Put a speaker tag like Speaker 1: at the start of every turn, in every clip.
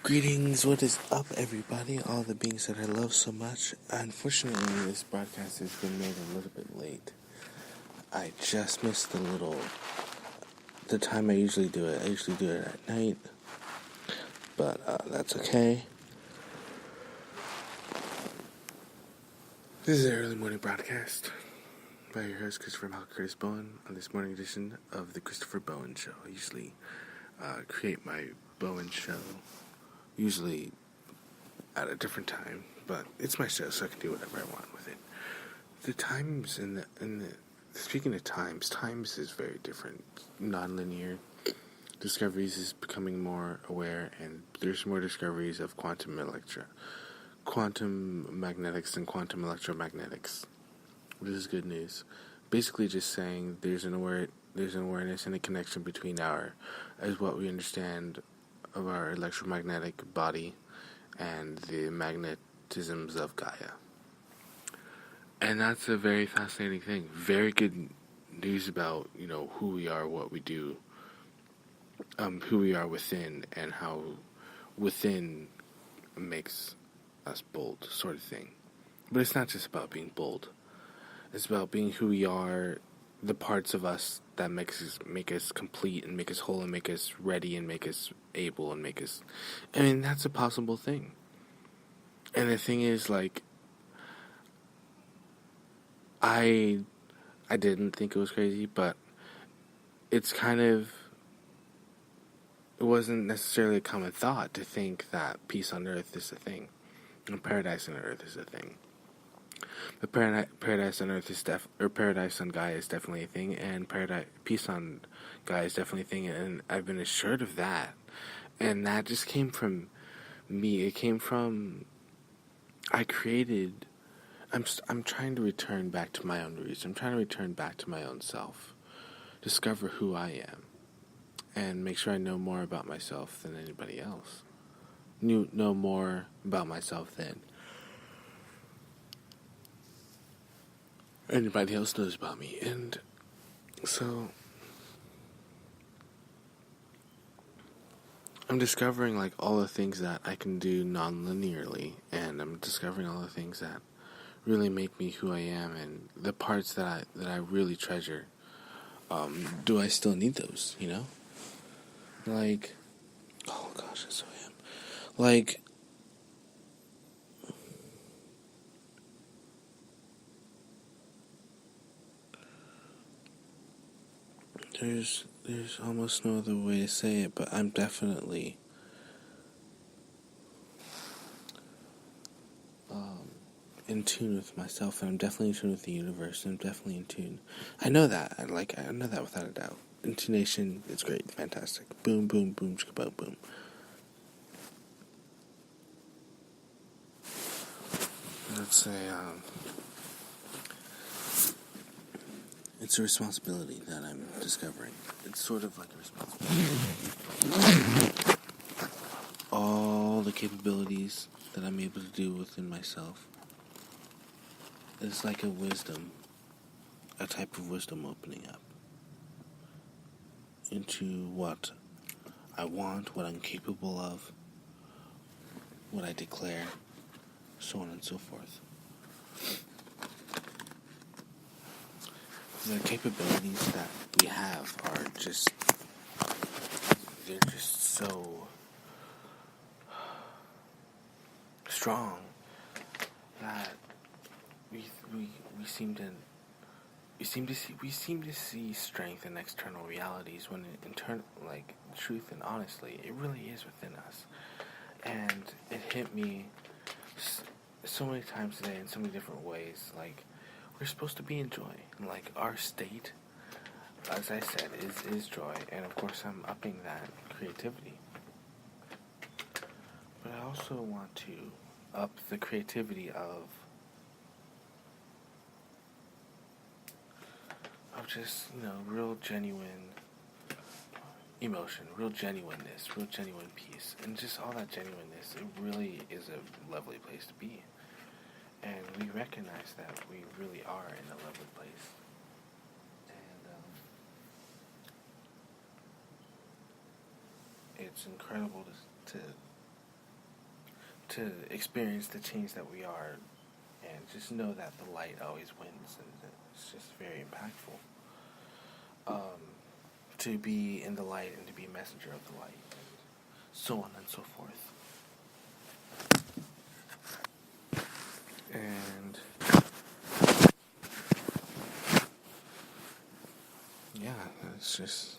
Speaker 1: Greetings, what is up, everybody? All the beings that I love so much. Unfortunately, this broadcast has been made a little bit late. I just missed the time I usually do it. I usually do it at night, but that's okay. This is an early morning broadcast by your host, Christopher Chris Bowen, on this morning edition of the Christopher Bowen Show. I usually create my Bowen Show, usually at a different time, but it's my show, so I can do whatever I want with it. The times speaking of times is very different. Non-linear discoveries is becoming more aware, and there's more discoveries of quantum magnetics and quantum electromagnetics. This is good news. Basically, just saying there's an awareness and a connection between as what we understand of our electromagnetic body and the magnetisms of Gaia. And that's a very fascinating thing. Very good news about, who we are, what we do, who we are within, and how within makes us bold, sort of thing. But it's not just about being bold. It's about being who we are, the parts of us that make us complete and make us whole and make us ready and make us able and make us... that's a possible thing. And the thing is, I didn't think it was crazy, but it wasn't necessarily a common thought to think that peace on earth is a thing, and paradise on earth is a thing. But paradise on earth paradise on Gaia is definitely a thing, and peace on Gaia is definitely a thing, and I've been assured of that. And that just came from me. It came from... I'm trying to return back to my own roots. I'm trying to return back to my own self. Discover who I am. And make sure I know more about myself than anybody else. Know more about myself than anybody else knows about me. And so I'm discovering all the things that I can do non-linearly, and I'm discovering all the things that really make me who I am, and the parts that I really treasure. Do I still need those? Oh gosh, that's who I am. There's almost no other way to say it, but I'm definitely in tune with myself, and I'm definitely in tune with the universe, and I'm definitely in tune. I know that. I know that without a doubt. Intonation, it's great, fantastic. Boom, boom, boom, chicka, boom. Let's say, it's a responsibility that I'm discovering. It's sort of like a responsibility. All the capabilities that I'm able to do within myself. It's like a type of wisdom opening up into what I want, what I'm capable of, what I declare, so on and so forth. The capabilities that we have are they're just so strong that we seem to see strength in external realities when truth and honestly, it really is within us. And it hit me so many times today in so many different ways. We're supposed to be in joy. Our state, as I said, is joy. And of course I'm upping that creativity. But I also want to up the creativity of just, real genuine emotion, real genuineness, real genuine peace. And just all that genuineness, it really is a lovely place to be. And we recognize that we really are in a lovely place. And it's incredible to to experience the change that we are, and just know that the light always wins, and it's just very impactful. To be in the light and to be a messenger of the light, and so on and so forth. And yeah, it's just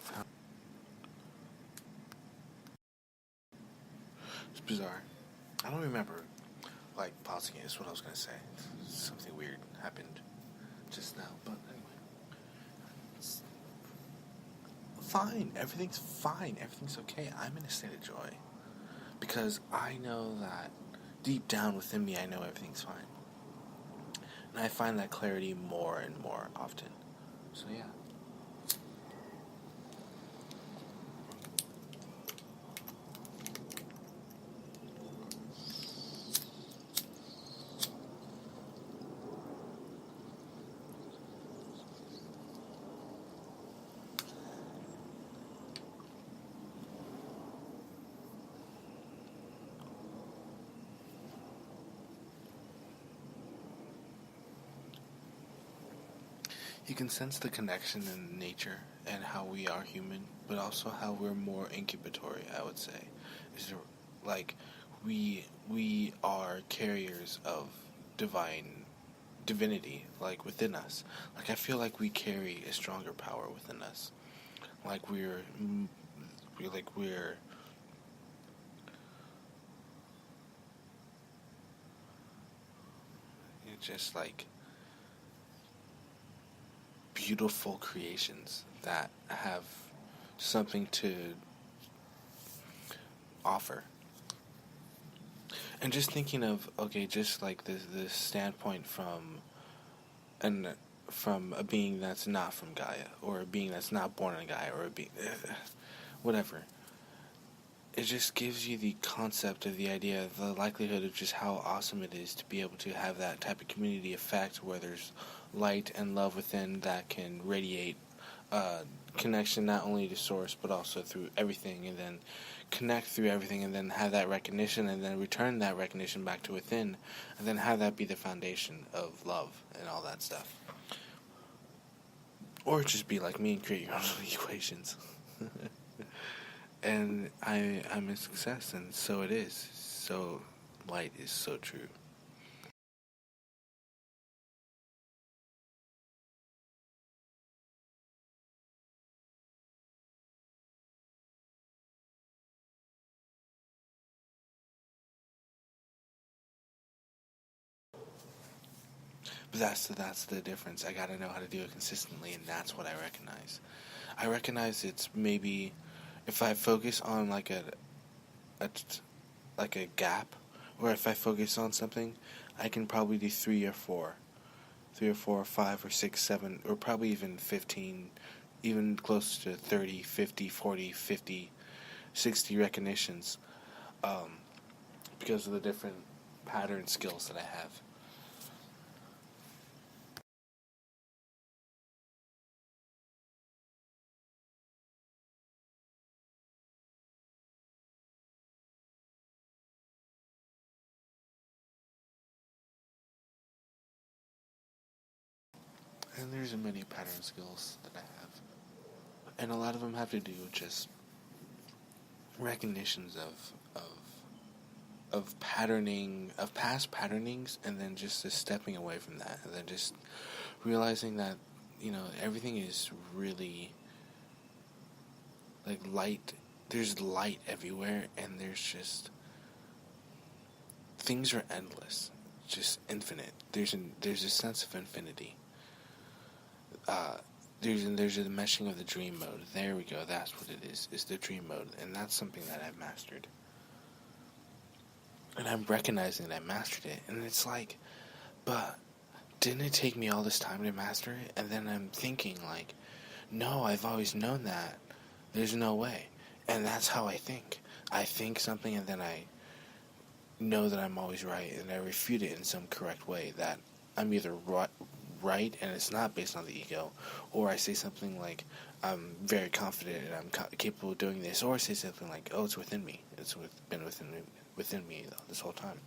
Speaker 1: it's bizarre. I don't remember like pausing it. Is what I was gonna say. Something weird happened just now, but anyway, it's fine. Everything's fine. Everything's okay. I'm in a state of joy because I know that deep down within me, I know everything's fine, and I find that clarity more and more often. So yeah. You can sense the connection in nature and how we are human, but also how we're more incubatory, I would say. Is there, like we are carriers of divinity, like within us. Like I feel like we carry a stronger power within us. Like we're just like beautiful creations that have something to offer. And just thinking of, okay, just like this standpoint and from a being that's not from Gaia, or a being that's not born in Gaia, or a being whatever. It just gives you the concept of the idea, the likelihood of just how awesome it is to be able to have that type of community effect where there's light and love within that can radiate connection not only to source but also through everything, and then connect through everything, and then have that recognition, and then return that recognition back to within, and then have that be the foundation of love and all that stuff. Or just be like me and create your own equations. And I'm a success, and so it is. So light is so true. But that's the difference. I gotta know how to do it consistently, and that's what I recognize. I recognize it's maybe if I focus on a like a gap, or if I focus on something, I can probably do three or four, or five or six, seven, or probably even 15, even close to 30, 50, 40, 50, 60 recognitions, um, because of the different pattern skills that I have. And there's many pattern skills that I have. And a lot of them have to do with just recognitions of patterning, of past patternings, and then just stepping away from that, and then just realizing that, everything is really like light. There's light everywhere, and there's just things are endless, just infinite. There's a sense of infinity. Uh, there's a meshing of the dream mode. There we go. That's what it is. It's the dream mode, and that's something that I've mastered. And I'm recognizing that I mastered it, and it's like, but didn't it take me all this time to master it? And then I'm thinking like, no, I've always known that. There's no way. And that's how I think. I think something, and then I know that I'm always right, and I refute it in some correct way, that I'm either right and it's not based on the ego, or I say something like, I'm very confident and I'm capable of doing this, or say something like, "Oh, it's within me. Been within me this whole time."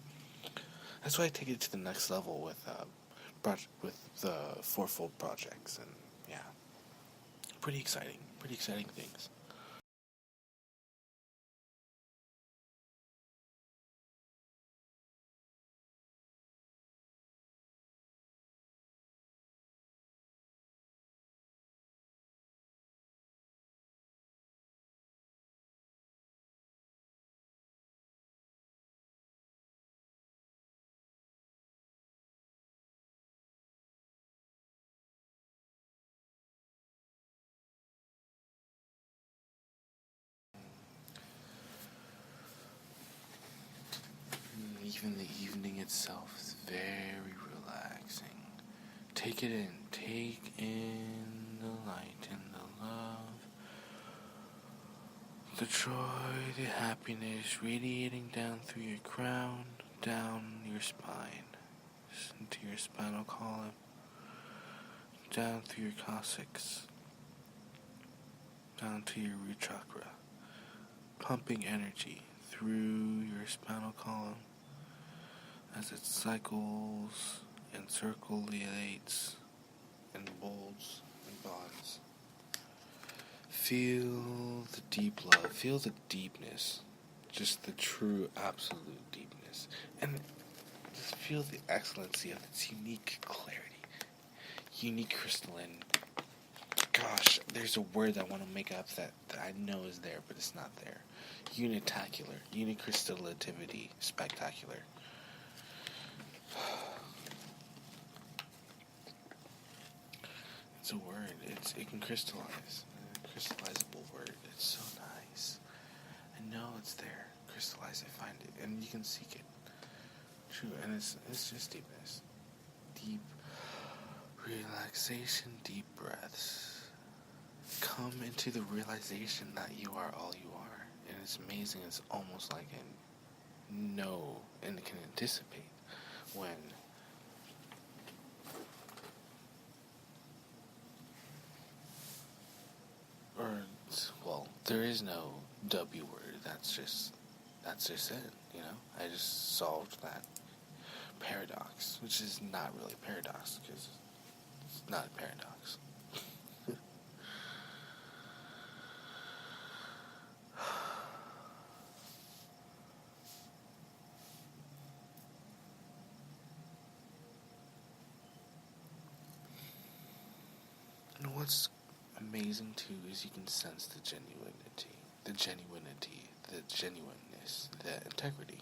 Speaker 1: That's why I take it to the next level with the fourfold projects, and yeah, pretty exciting things. Even the evening itself is very relaxing. Take it in. Take in the light and the love, the joy, the happiness radiating down through your crown, down your spine, into your spinal column, down through your coccyx, down to your root chakra, pumping energy through your spinal column as it cycles and circulates and molds and bonds. Feel the deep love, feel the deepness, just the true absolute deepness, and just feel the excellency of its unique clarity, unique crystalline. Gosh, there's a word I want to make up that I know is there, but it's not there. Unitacular, unicrystallitivity, spectacular. It's a word. It can crystallize. A crystallizable word. It's so nice. I know it's there. Crystallize it, find it, and you can seek it. True, and it's just deepness. Deep relaxation, deep breaths. Come into the realization that you are all you are. And it's amazing. It's almost like I know and can anticipate when there is no W word. That's just it. You know, I just solved that paradox, which is not really a paradox because it's not a paradox. And what's amazing too is you can sense the genuineness, the integrity.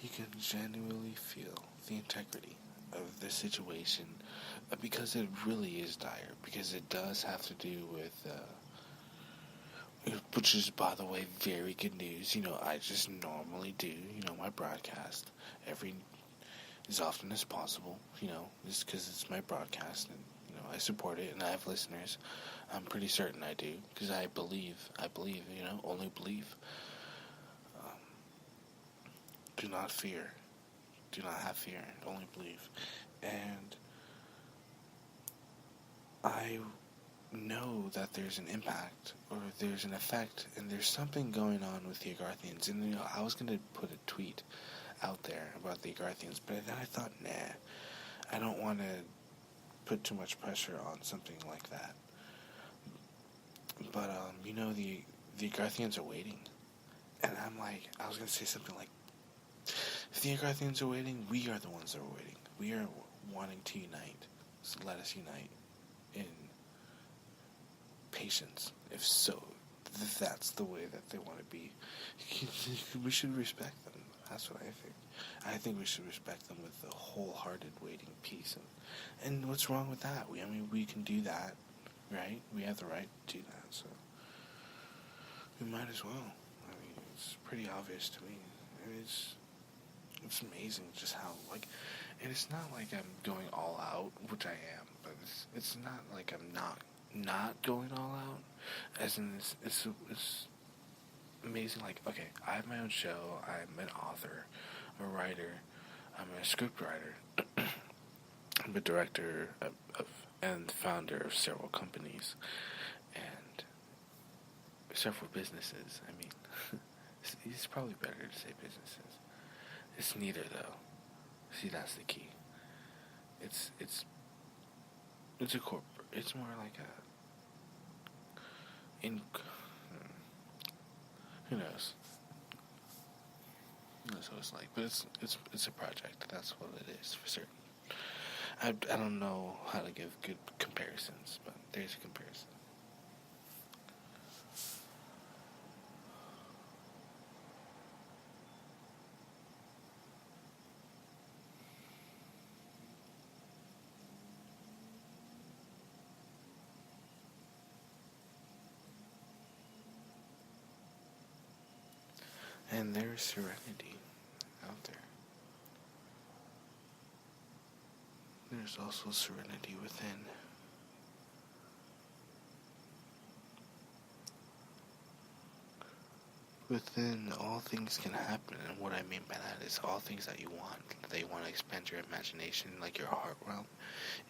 Speaker 1: You can genuinely feel the integrity of the situation because it really is dire. Because it does have to do with, which is, by the way, very good news. You know, I just normally do, my broadcast as often as possible, just because it's my broadcast and, I support it and I have listeners. I'm pretty certain I do because I believe, only believe. Do not fear. Do not have fear. Only believe. And I know that there's an impact or there's an effect and there's something going on with the Agarthians. And, I was going to put a tweet out there about the Agarthians, but then I thought, nah, I don't want to put too much pressure on something like that. But, the Agarthians are waiting. And I'm like, I was going to say something like, if the Agarthians are waiting, we are the ones that are waiting. We are wanting to unite. So let us unite in patience. If that's the way that they want to be, we should respect them. That's what I think. I think we should respect them with a wholehearted waiting peace. And what's wrong with that? We can do that, right? We have the right to do that, so we might as well. It's pretty obvious to me. It's amazing just how, and it's not like I'm going all out, which I am, but it's not like I'm not going all out, as in it's amazing, okay, I have my own show, I'm an author, I'm a writer, I'm a script writer, I'm a director of and founder of several companies and several businesses. I mean, it's probably better to say businesses. It's neither though. See, that's the key. It's it's it's a corporate. It's more like a in. Who knows? That's what it's like. But it's a project. That's what it is for certain. I don't know how to give good comparisons, but there's a comparison. And there's serenity out there. There's also serenity within. Within, all things can happen, and what I mean by that is all things that you want. That you want to expand your imagination, like your heart realm,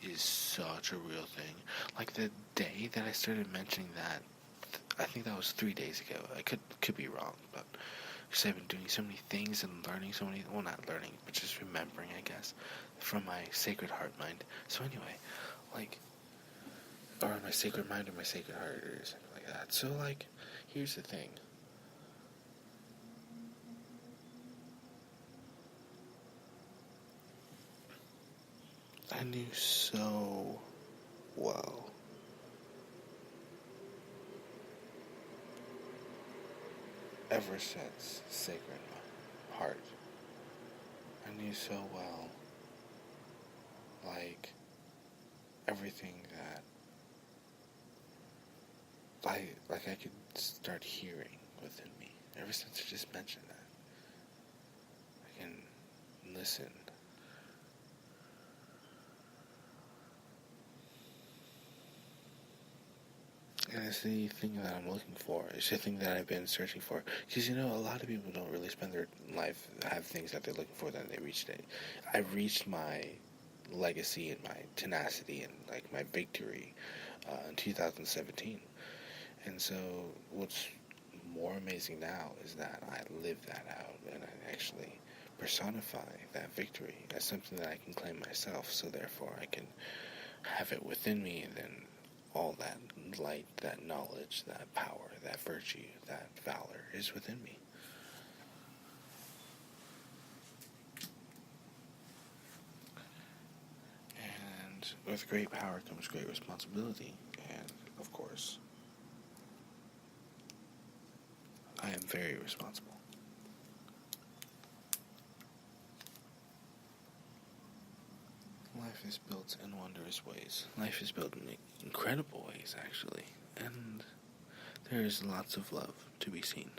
Speaker 1: is such a real thing. Like the day that I started mentioning that, I think that was 3 days ago. I could be wrong, but because I've been doing so many things and learning so many, well, not learning, but just remembering, I guess, from my sacred heart mind. So anyway, like, or my sacred mind or my sacred heart or something like that. So like, here's the thing. I knew so well ever since Sacred Heart. I knew so well, like, everything that, like I could start hearing within me. Ever since I just mentioned that. I can listen. And it's the thing that I'm looking for. It's the thing that I've been searching for. Because, a lot of people don't really spend their life, have things that they're looking for, then they reach it. I reached my legacy and my tenacity and, like, my victory in 2017. And so what's more amazing now is that I live that out and I actually personify that victory as something that I can claim myself. So therefore I can have it within me, and then all that light, that knowledge, that power, that virtue, that valor is within me. And with great power comes great responsibility. And, of course, I am very responsible. Life is built in wondrous ways. Life is built in incredible ways, actually. And there is lots of love to be seen.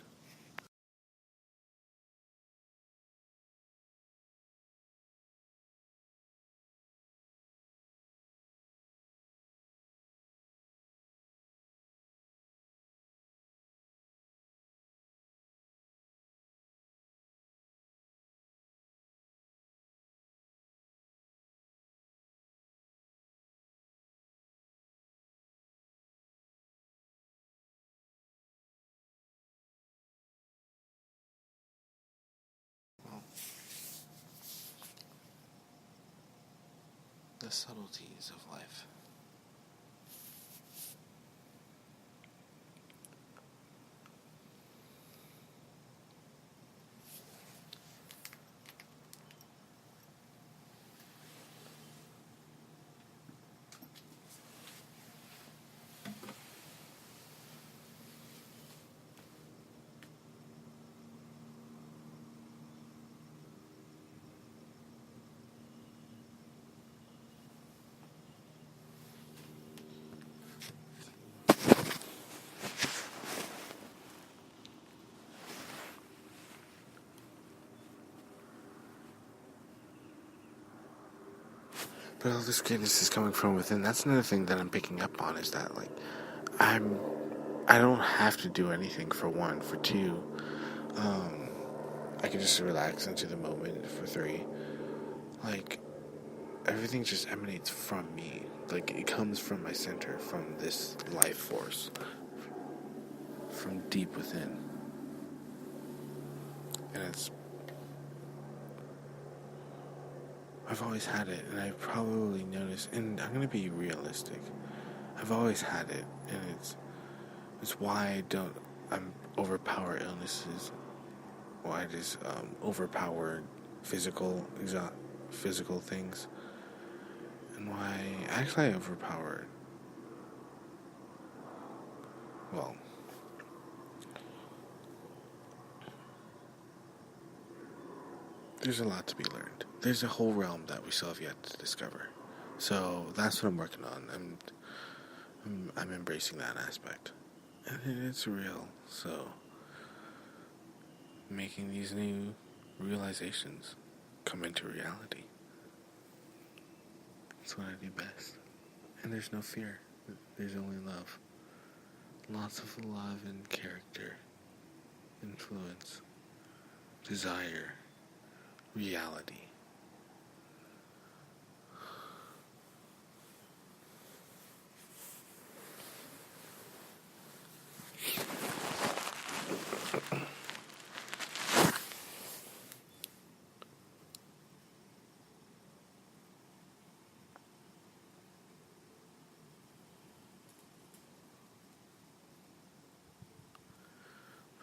Speaker 1: Well, the subtleties of life. But all this greatness is coming from within. That's another thing that I'm picking up on, is that, like, I'm I don't have to do anything, for one. For two, I can just relax into the moment. For three, like, everything just emanates from me. Like, it comes from my center, from this life force, from deep within. And I've always had it, and I've probably noticed, and I'm gonna be realistic. I've always had it, and it's why I'm overpower illnesses, why I just overpower physical things, and why actually I overpower, well, there's a lot to be learned. There's a whole realm that we still have yet to discover. So that's what I'm working on. I'm embracing that aspect, and it's real. So making these new realizations come into reality. That's what I do best. And there's no fear. There's only love. Lots of love and character, influence, desire, reality.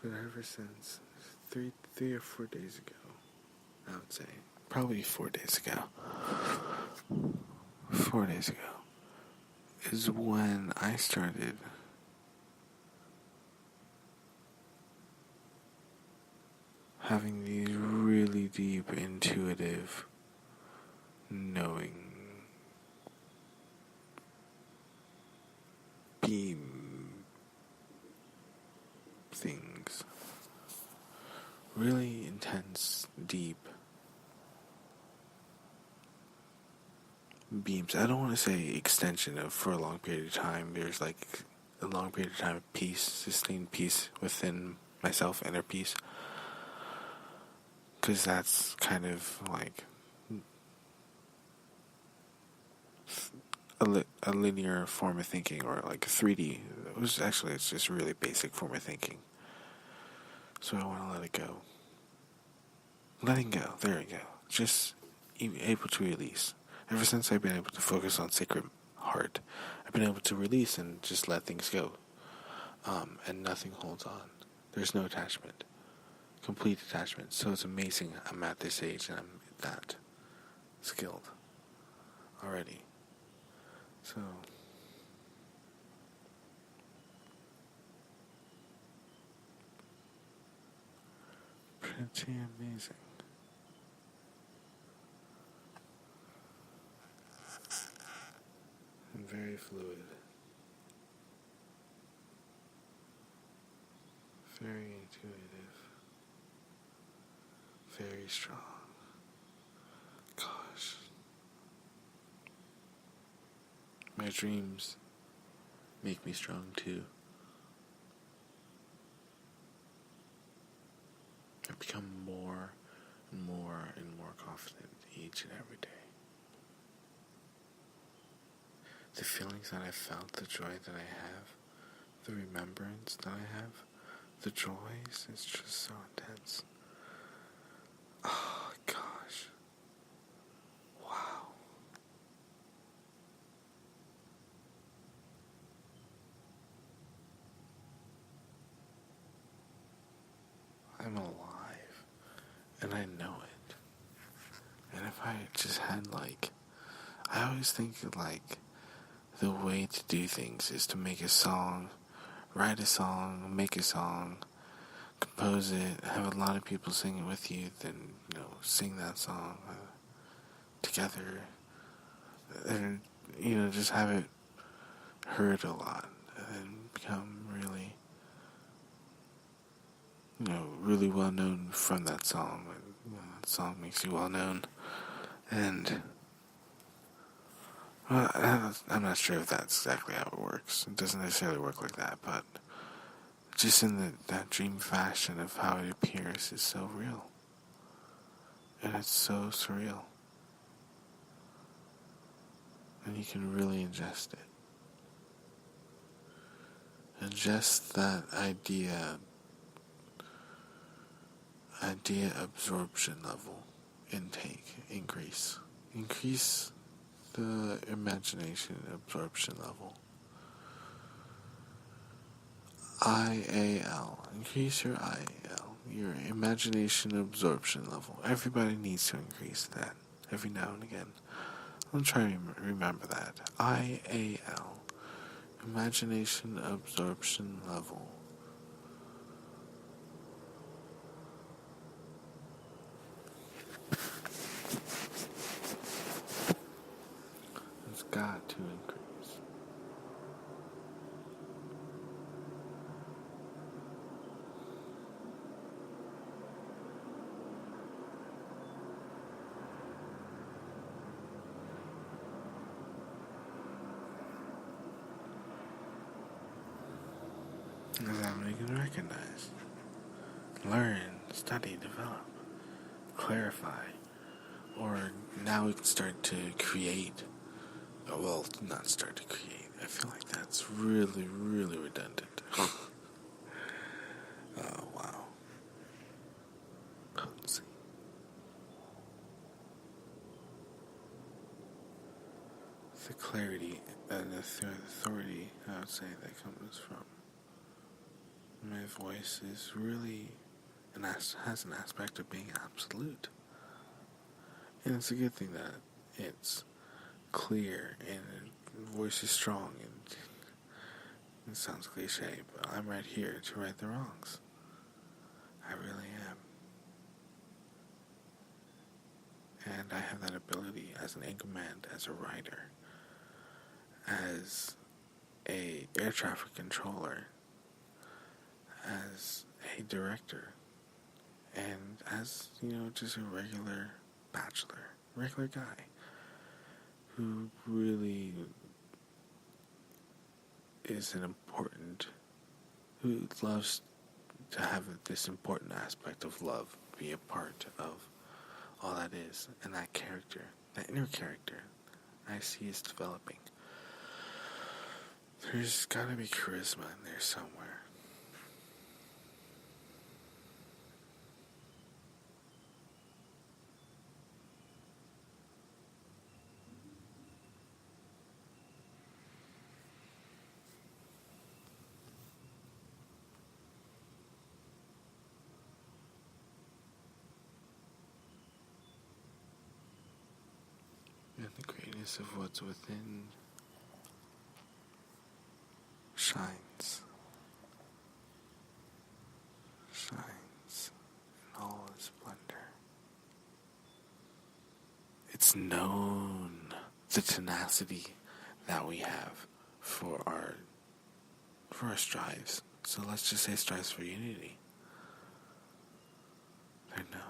Speaker 1: But ever since 3 or 4 days ago, I would say, probably 4 days ago, 4 days ago, is when I started having these really deep, intuitive, knowing beam things. Really intense, deep beams. I don't want to say extension of for a long period of time. There's like a long period of time of peace, sustained peace within myself, inner peace. Because that's kind of like a linear form of thinking, or like a 3D. It's just a really basic form of thinking. So I want to let it go. Letting go, there we go. Just able to release. Ever since I've been able to focus on Sacred Heart, I've been able to release and just let things go. And nothing holds on. There's no attachment. Complete detachment. So it's amazing I'm at this age and I'm that skilled already. So pretty amazing. And very fluid. Very intuitive. Very strong. Gosh. My dreams make me strong too. I become more and more and more confident each and every day. The feelings that I felt, the joy that I have, the remembrance that I have, the joys, it's just so intense. Oh, gosh. Wow. I'm alive. And I know it. And if I just had, I always think, the way to do things is to make a song, write a song, make a song, compose it, have a lot of people sing it with you, then, sing that song together, and, just have it heard a lot, and then become really, really well known from that song. That song makes you well known, and I'm not sure if that's exactly how it works. It doesn't necessarily work like that, but just in that dream fashion of how it appears is so real. And it's so surreal. and you can really ingest it. Ingest that idea absorption level, intake, increase. Increase the imagination absorption level. IAL. Increase your IAL, your imagination absorption level. Everybody needs to increase that every now and again. I'm trying to remember that. IAL. Imagination absorption level. It's got to increase. Is that what you can recognize? Learn, study, develop, clarify. Or now we can start to create. Well, not start to create. I feel like that's really, really redundant. Oh, wow. Potency. The clarity and the authority, I would say, that comes from my voice is really has an aspect of being absolute. And it's a good thing that it's clear and the voice is strong, and it sounds cliche, but I'm right here to right the wrongs. I really am. And I have that ability as an anchorman, as a writer, as a air traffic controller, as a director, and as, just a regular bachelor, regular guy who really is who loves to have this important aspect of love be a part of all that is, and that character, that inner character I see is developing. There's gotta be charisma in there somewhere. And the greatness of what's within shines in all its splendor. It's known the tenacity that we have for our strives. So let's just say strives for unity. They're known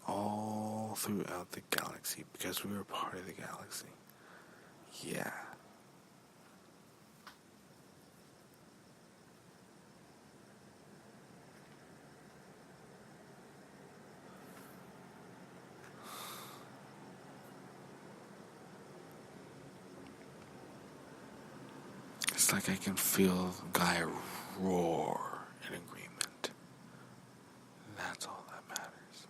Speaker 1: all throughout the galaxy because we were part of the galaxy. Yeah. It's like I can feel Gaia roar in agreement. That's all that matters.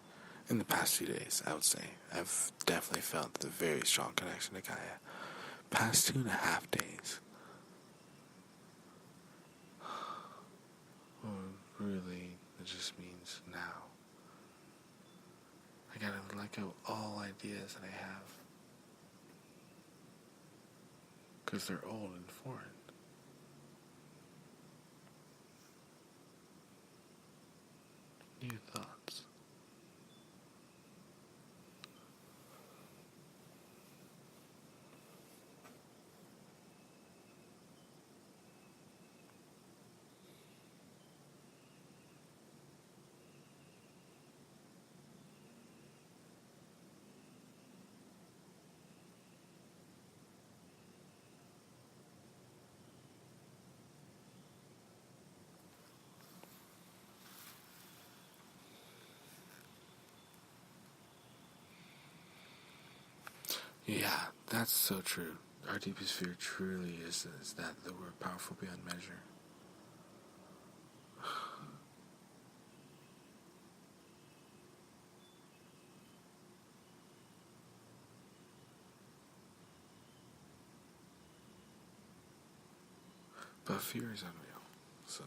Speaker 1: In the past few days, I would say, I've definitely felt the very strong connection to Gaia. Past 2.5 days. Well, really, it just means now. I gotta let go all ideas that I have. Because they're old and foreign. New thoughts. Yeah, that's so true. Our deepest fear truly is that we're powerful beyond measure. But fear is unreal. So,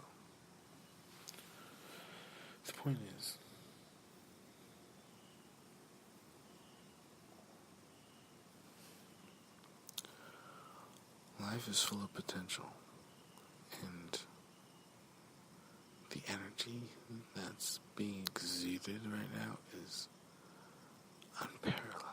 Speaker 1: the point is, life is full of potential. And the energy that's being exuded right now is unparalleled.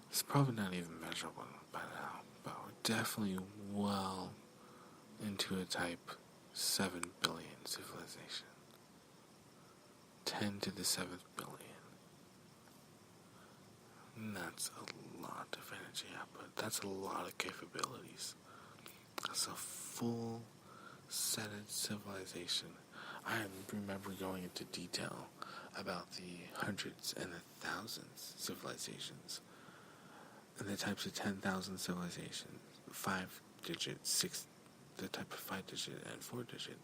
Speaker 1: It's probably not even measurable by now, but we're definitely well into a type 7 billion civilization. 10 to the 7th billion. And that's a lot of energy output. That's a lot of capabilities. That's a full setted civilization. I remember going into detail about the hundreds and the thousands civilizations and the types of 10,000 civilizations, 5-digit, the type of 5-digit and 4-digit,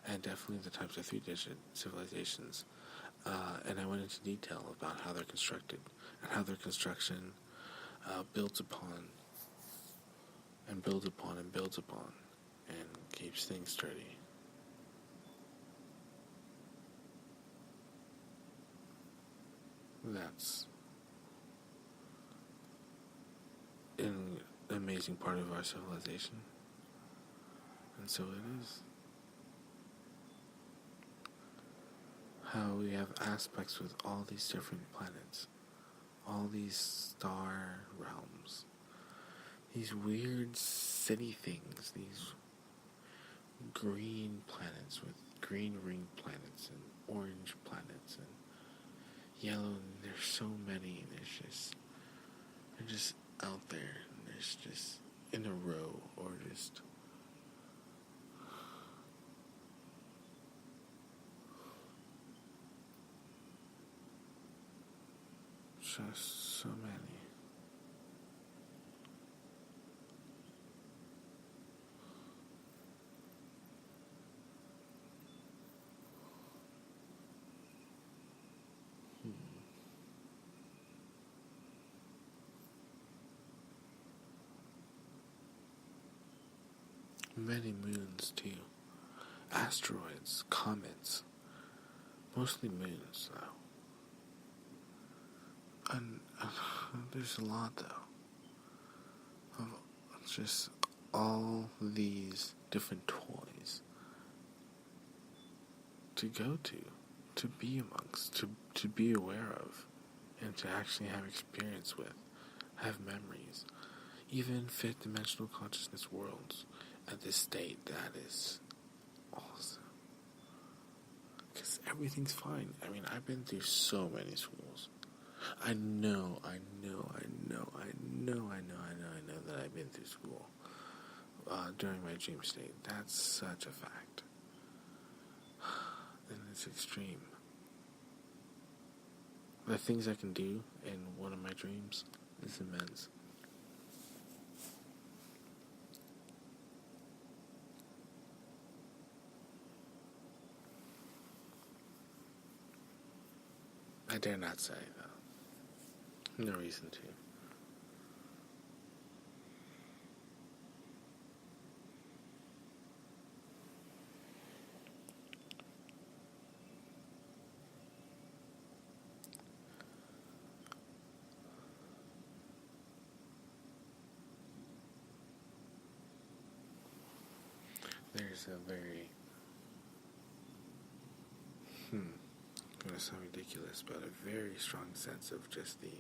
Speaker 1: and definitely the types of 3-digit civilizations. And I went into detail about how they're constructed and how their construction builds upon and builds upon and builds upon and keeps things sturdy. That's an amazing part of our civilization. And so it is. How we have aspects with all these different planets, all these star realms, these weird city things, these green planets with green ring planets and orange planets and yellow, and there's so many. They're just out there, and there's just in a row or just so many. Many moons too. Asteroids, comets, mostly moons though. And there's a lot though of just all these different toys to go to be amongst, to be aware of, and to actually have experience with, have memories. Even fifth dimensional consciousness worlds at this state, that is awesome. Because everything's fine. I mean, I've been through so many schools. I know that I've been through school during my dream state. That's such a fact. And it's extreme. The things I can do in one of my dreams is immense. I dare not say, though. No reason to. There's a very, gonna sound ridiculous, but a very strong sense of just the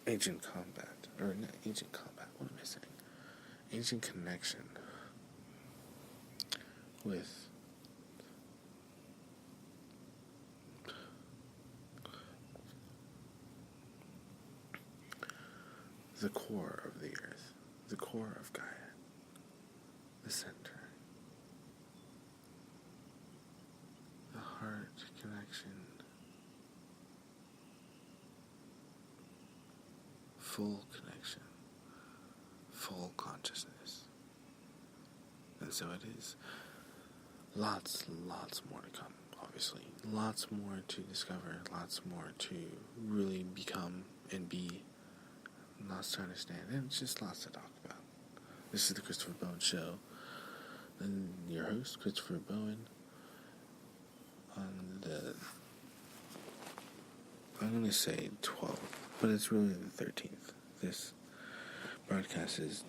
Speaker 1: ancient combat, or not ancient combat, what am I saying? Ancient connection with the core of the earth, the core of Gaia, the center, the heart connection, full connection, full consciousness. And so it is. Lots more to come, obviously. Lots more to discover, lots more to really become and be. Lots to understand, and just lots to talk about. This is the Christopher Bowen Show, and your host, Christopher Bowen, on the, I'm going to say 12th, but it's really the 13th. This broadcast is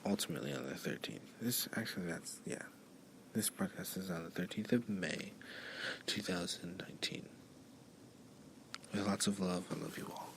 Speaker 1: ultimately on the 13th. This broadcast is on the 13th of May, 2019. With lots of love, I love you all.